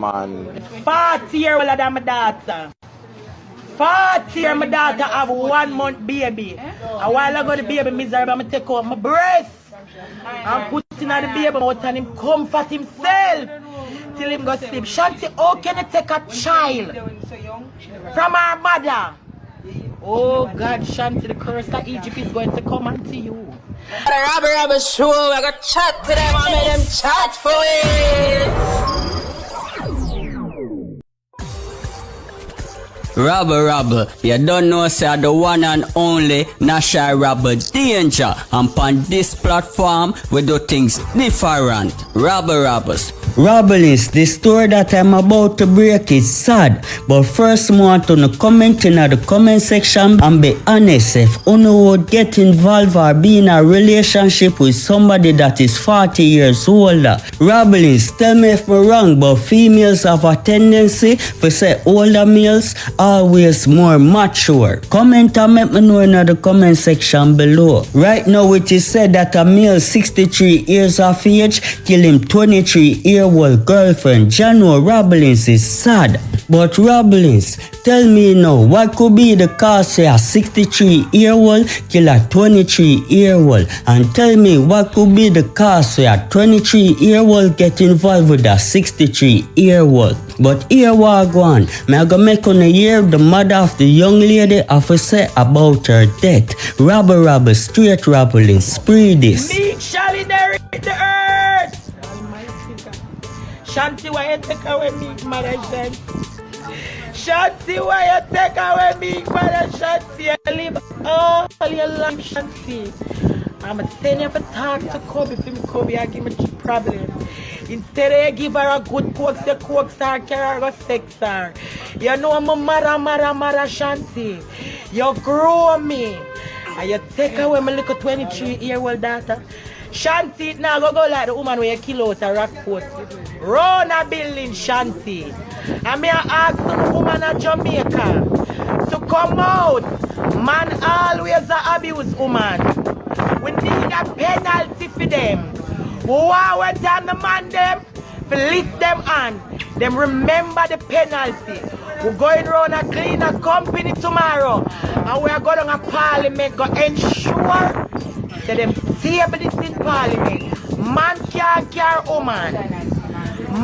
Man. 40-year-old of my daughter. 40-year my daughter have 1 month baby. A while ago the baby miserable, I take out my breast and put in the baby mouth and him comfort himself till him go sleep. Shanti, how can you take a child from her mother? Oh God, Shanti, the curse of Egypt is going to come unto you. The RABBLE Show, I got chat to them, I made them chat for it. Rabble, you don't know, say the one and only NASH-I Rabble Danger. And on this platform, we do things different. Rabbles. Rabblings, the story that I'm about to break is sad. But first, I want to comment in the comment section and be honest. If you would get involved or be in a relationship with somebody that is 40 years older. Rabblings, tell me if I'm wrong, but females have a tendency to say older males always more mature. Comment and let me know in the comment section below. Right now it is said that a male 63 years of age kill him 23-year-old girlfriend. Jano, Rabblings is sad. But Rabblings, tell me now, what could be the cause of a 63-year-old kill a 23-year-old? And tell me what could be the cause of a 23-year-old get involved with a 63-year-old? But here we go on. I go make on a hear the mother of the young lady have to say about her death. Rabble, straight Rabblings, spree this. Me shall inherit the earth. Shanti, why you take away me, mother Shanti? Shanti, why you take away me, mother Shanti? I live all your life, Shanti. I'm saying you have to talk to Kobe. If you Kobe, I give me a problem. Instead of you give her a good coax, you coax her, carry her, sex her. You know I'm a mara, Shanti. You grow me. And you take away my little 23-year-old daughter. Shanti, now go like the woman where you kill out a rock coat. Run a building, Shanti. And me ask the woman of Jamaica to come out. Man always a abuse woman. We need a penalty for them. We want to tell the man them, to lift them on. Them remember the penalty. We're going around and clean a company tomorrow. And we are going to parliament to ensure that them table this in parliament. Man can't carry woman.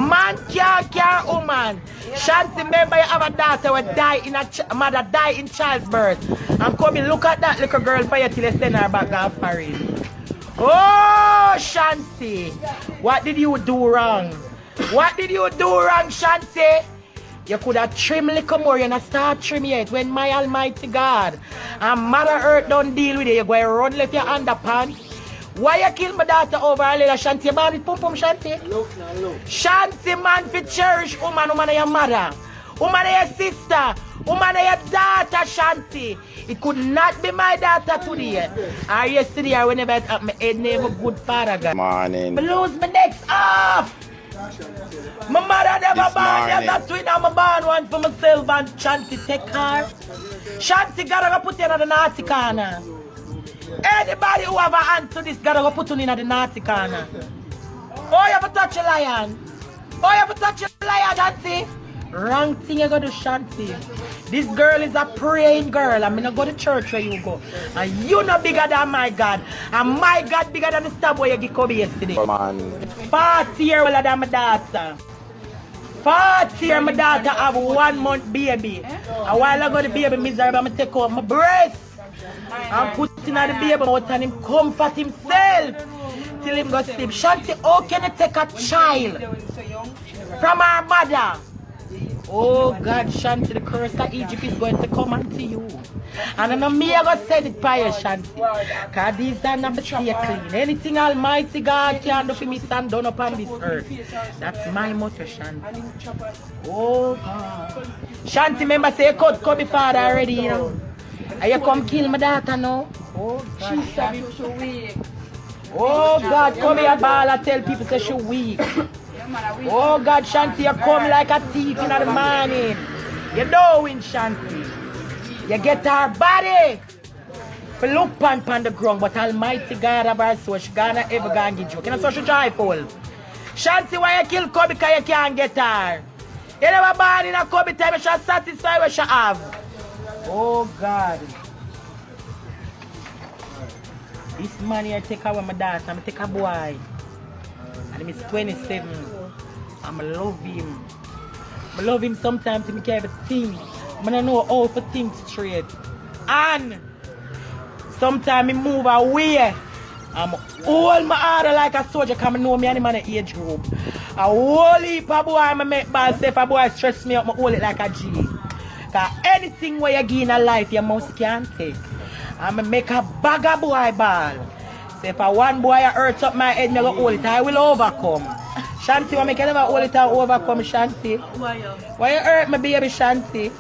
Man can't carry woman. Shanti, remember you have a daughter who died in a mother died in childbirth. And come look at that little girl for you till you send her back to foreign. Oh, Shanti, what did you do wrong? What did you do wrong, Shanti? You could have trimmed a little more, you not start trim yet. When my almighty God and Mother Earth don't deal with it, you go and run left your underpants. Why you kill my daughter over a little Shanti? Man with pum Shanti? Look. Shanti man for cherish woman of your mother. Woman of your sister. Woman of your daughter, Shanti. It could not be my daughter today. Or yesterday or whenever it happened, my head name a good father God. Morning. I lose my next off. My mother never born them, that's when I'm born one for myself and Shanti take her. Shanti gotta go put you in the naughty corner. Anybody who have a hand to this gotta go put you in the naughty corner. Oh, you have to touch a lion. Oh, you have to touch a lion, Shanti. Wrong thing you gotta do, Shanti. This girl is a praying girl. I'm gonna go to church where you go. And you no bigger than my God. And my God bigger than the stab where you get Kobe yesterday. Man. 40-year-old of my daughter. 40-year my daughter have 1 month baby. A while ago the baby miserable, I take out my breast and put in the baby mouth and him comfort himself till him go sleep. Shanti, how can you take a child from her mother? Oh God, Shanti, the curse of Egypt is going to come unto you. And I know me I go say it prior, Shanti. Because these are not clean. Anything Almighty God can do for me stand down upon this earth. That's my motto, Shanti. Oh God. Shanti, remember say you cut Kobe father already, you know. And you come kill my daughter now. Oh God, Shanti. Oh God, come here ball and tell people say she weak. Oh God, Shanti, you come like a thief in the morning. You don't win, Shanti. You get her body. For look pan the ground, but Almighty God of our soul, she gonna ever gonna get you. Can I so she joyful? Shanti, why you kill Kobe because you can't get her? You never born in a Kobe time, you shall satisfy what you have. Oh God. This man here take away my daughter, I'm take a boy. And he's 27. I love him. I love him sometimes to make everything. I don't know how to think straight. And sometimes I move away. I'm hold my order like a soldier because I know me and the man age group. A whole heap of boy I make ball say if a boy stress me up, I hold it like a G. Because anything where you gain in life, you must can't take. I'm make a bag of boy ball. So if a one boy hurts up my head, I go hold it, I will overcome. Shanti, I make you never hold it and overcome, Shanti. Why you hurt my baby, Shanti?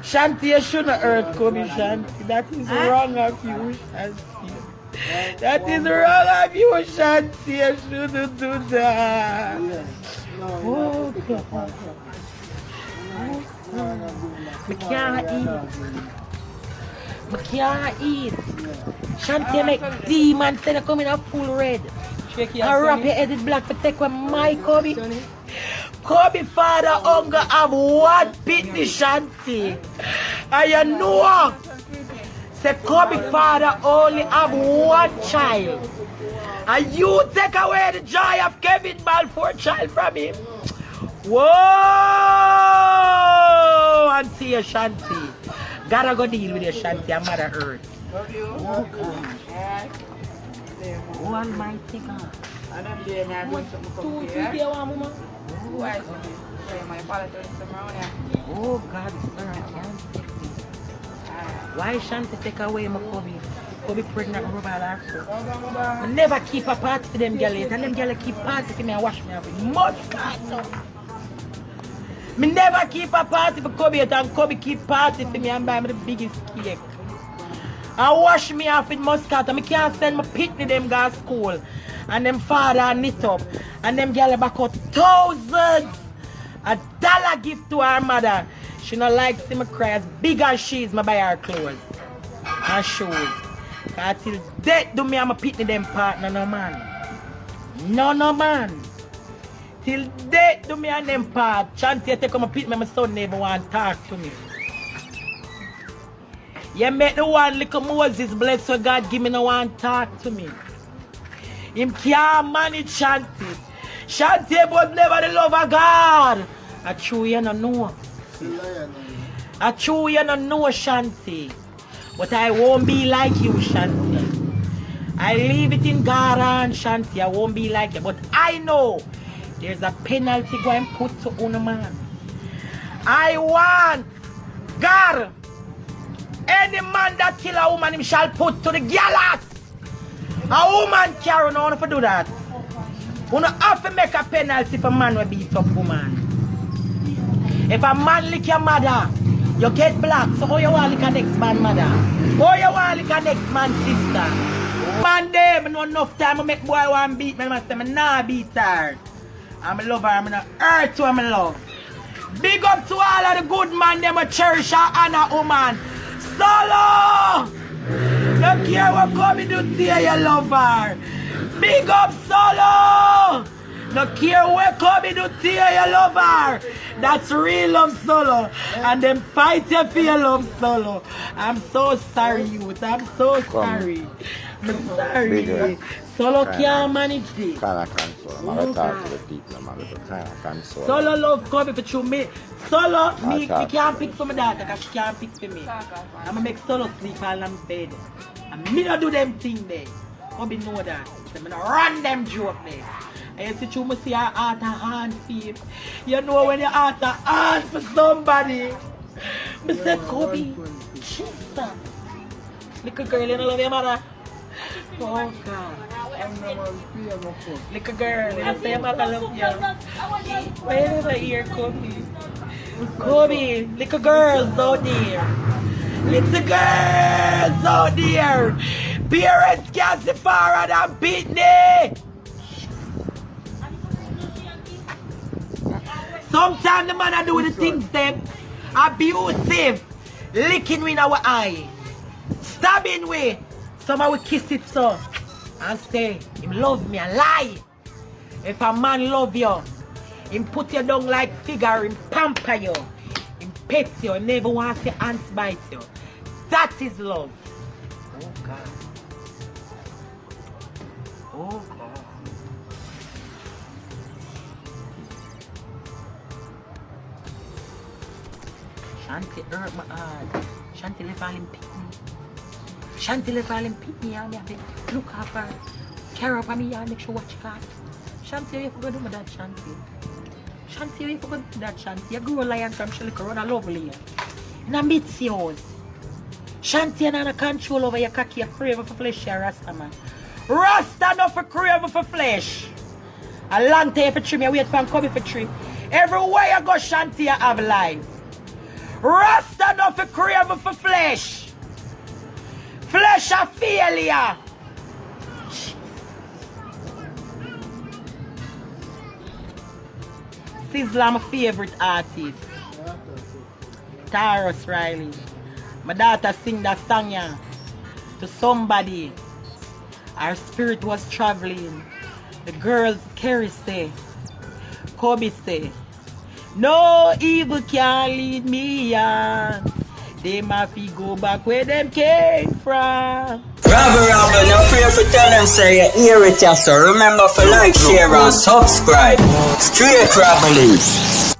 Shanti, you shouldn't hurt Kobe, Shanti. That is wrong of you, Shanti. That is wrong of you, Shanti. You shouldn't do that. Oh, God. I can't eat. I can't eat. Shanti make demons say they come in a full red. I wrap your head in black for take one my Kobe. Kobe father hunger have one pitney, Shanti. And you know, say Kobe father only have one child. And you take away the joy of Kevin Ball 4 child from him. Whoa! Auntie Shanti. Gotta go deal with your Shanti and Mother Earth. Oh God. Oh Almighty God. I don't dare me going to come here. Why? My politics around here. Oh God, sir, I can't take this. Why Shanti take away my Kobe? Kobe pregnant and rubber after. I never keep a party for them girls, and them girls keep party for me and wash me up with mustard. Me never keep a party for Kobe, and Kobe keep party for me and buy me the biggest cake. I wash me off with mustard, and I can't send my pitney them go to school. And them father knit up. And them girl back out thousands. $1 gift to her mother. She not like see me cry as big as she is, I buy her clothes and shoes. Cause till death do me, I'm a pitney them partner, no man. No man. Till death do me and them part. Chanty take come pitney, my son never want to talk to me. You make the one little Moses bless so God give me no one talk to me. Him can't manage Shanti. Shanti was never the love of God. I true you don't know. I true you don't know Shanti. But I won't be like you, Shanti. I leave it in God and Shanti. I won't be like you. But I know there's a penalty going put to one man. I want God. Any man that kill a woman, him shall put to the gallows. A woman carry on to do that. You don't have to make a penalty for a man will beat up woman. If a man lick your mother, you get black. So how you want to lick a next man mother? How you want to lick a next man sister? Man there, I know enough time to make boy want beat me. I say, I nah beat her. I'm a lover, I'm not hurt to my love. Big up to all of the good man, them a cherish and honor woman. Solo! Don't care what coming to see you love her. Big up Solo! Don't care what coming to see you love her. That's real love Solo. And them fight you for your love Solo. I'm so sorry youth. I'm so sorry. I'm sorry. Solo can't manage this. Kind of console. I'm going to talk to the people. I'm going to kind of console. Solo love Kobe for you. Me. Solo, me can't pick for my daughter because she can't pick for me. I'm going to make Solo sleep while I'm in bed. And me not do them thing there. Kobe know that. I'm going to run them joke there. And you see you must see her heart and hand feel. You know when your heart and hand for somebody. I said, Kobe, Jesus. Little girl, you don't love your mother? Oh God. Little girl, you say your mother love you. Why you never hear Kobe? Kobe, little girls out there. Little girls out there. Parents can't see far than Pitney. Sometimes the man I do the things them abusive, licking in our eye, stabbing way. Some I will kiss it so and say, him love me, a lie. If a man love you, Him put you down like figure, him pamper you. Him pet you, him never wants your hands bite you. That is love. Oh God. Oh God. Shanti hurt my heart. Shanti left all him pick me. Shanti left all him pick me and me have to look after her. Care up on me and make sure watch God. Shanti, you forgot to do that, Shanti. Shanti, you forgot to do that, Shanti. You grew a lion from Shalika, run a lovely. And I meet yours. Shanti, you not control over your cocky, you crave for flesh, you Rasta man. Rasta not for crave for flesh. A long time for trim, you wait for coming for trim. Everywhere you go, Shanti, you have life. Rasta not for crave for flesh. Flesh a failure. Sizzla, my favorite artist. Taurus Riley. My daughter sing that song yeah, to somebody. Our spirit was traveling. The girls Kerry say, Kobe say, no evil can lead me on. They might go back where them came from. Rabble, no fear for tell them say you hear it, yeah, so remember to like, share and subscribe. Straight Rabble.